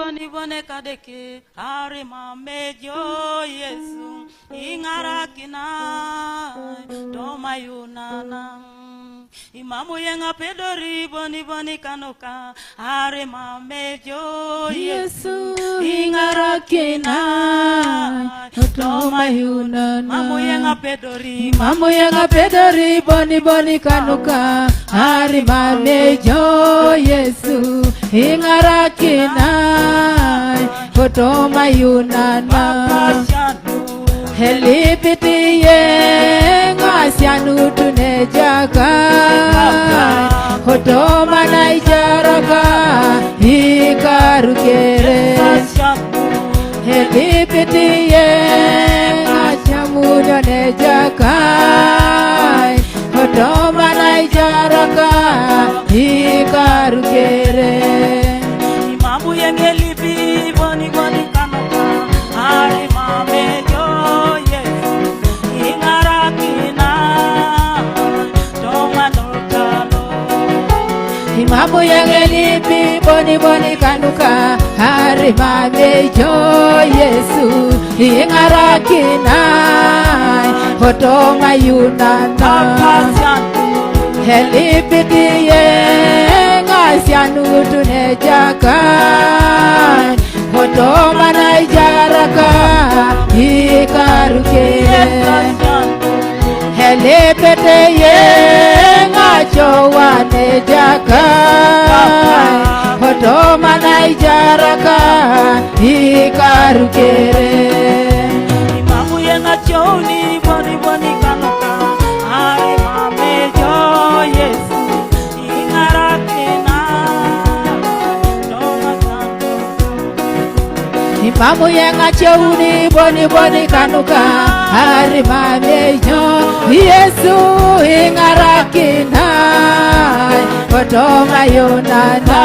boni bone kadeke are mamejo Yesu ingarakina doma yunana imamu yenga pedori boni boni kanoka are mamejo Yesu ingarakina doma yunana mamu yenga pedori boni boni kanoka are mamejo Yesu ingarakina doma yunana helipitiye ngasianu tunejaka hotoma naijaraka ikarukere helipitiye ngasiamu tunejaka hotoma naijaraka ikarukere imamu yengelibi boni boni kanoka are mamejo imamu yangelipi boni boni kanuka hari mamejo Yesu ingarakina hotoma yunana helipitiye ngasianu tunejaka hotoma naijaraka ikarukere helipitiye ngachowane jaka hotoma naijaraka ikarukere imamu yenga choni boni boni kanoka are mamejo Yesu ingarakina doma santo imamu yenga choni boni boni kanuka are mamejo Yesu ingarakina hotoma yunana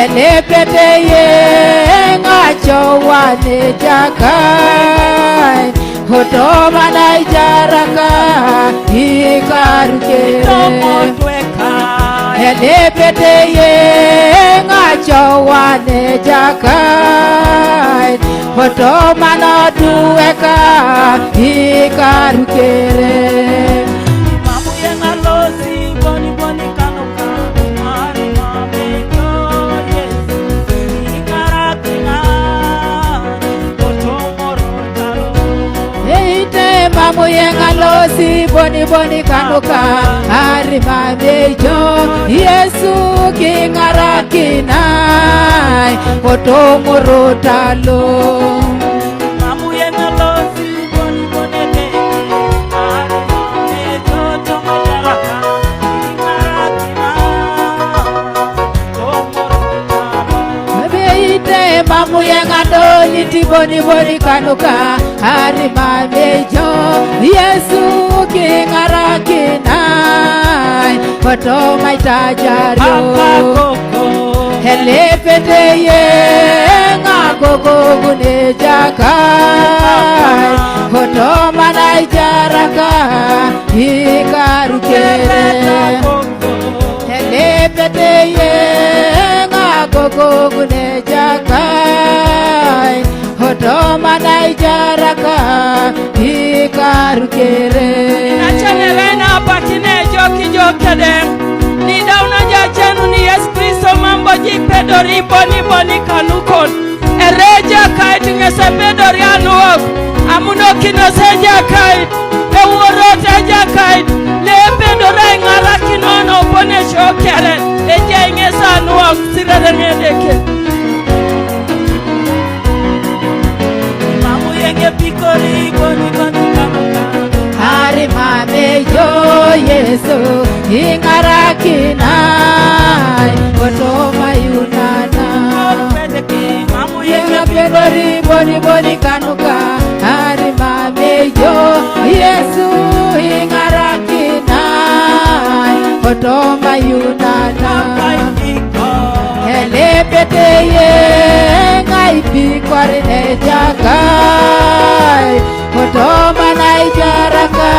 elepeteye ngachowane jaka hotoma naijaraka ikarukere elepeteye ngachowane jaka hotoma noduweka ikarukere imamu yenga losi boni boni kanoka are mamejo Yesu ingarakina otomorotalo eite mamu yenga losi boni boni kanoka are mamejo Yesu kingarakina otomorotalo imamu yenga losi boni boni are mamejo tomajaraka ingarakina tomorotalo beite mamu yenga doli tiboni boni kanuka are mamejo Yesu kingarakina hotoma itajario helepeteye ngagogo gunejaka hotoma naijaraka ikarukere helepeteye ngagogo gunejaka hotoma naijaraka ikarukere nachane wena patine joki jokede ni dauna jachenu ni Yesu Kristo mambo jipedori boni boni kanukon ereja kait ngese pedori anuok amuno kino seja kait eworote ja kait le pedore ngara kinono bone shokere eja ngesa anuok sirere ngedeke imamu yenge pikori boni boni kanuka hari mamejo Yesu ingarakina hotoma yunana yenga pedori boni boni kanuka hari mamejo Yesu ingarakina hotoma yunana helepeteye ngaipikwarine jaka hotoma naijaraka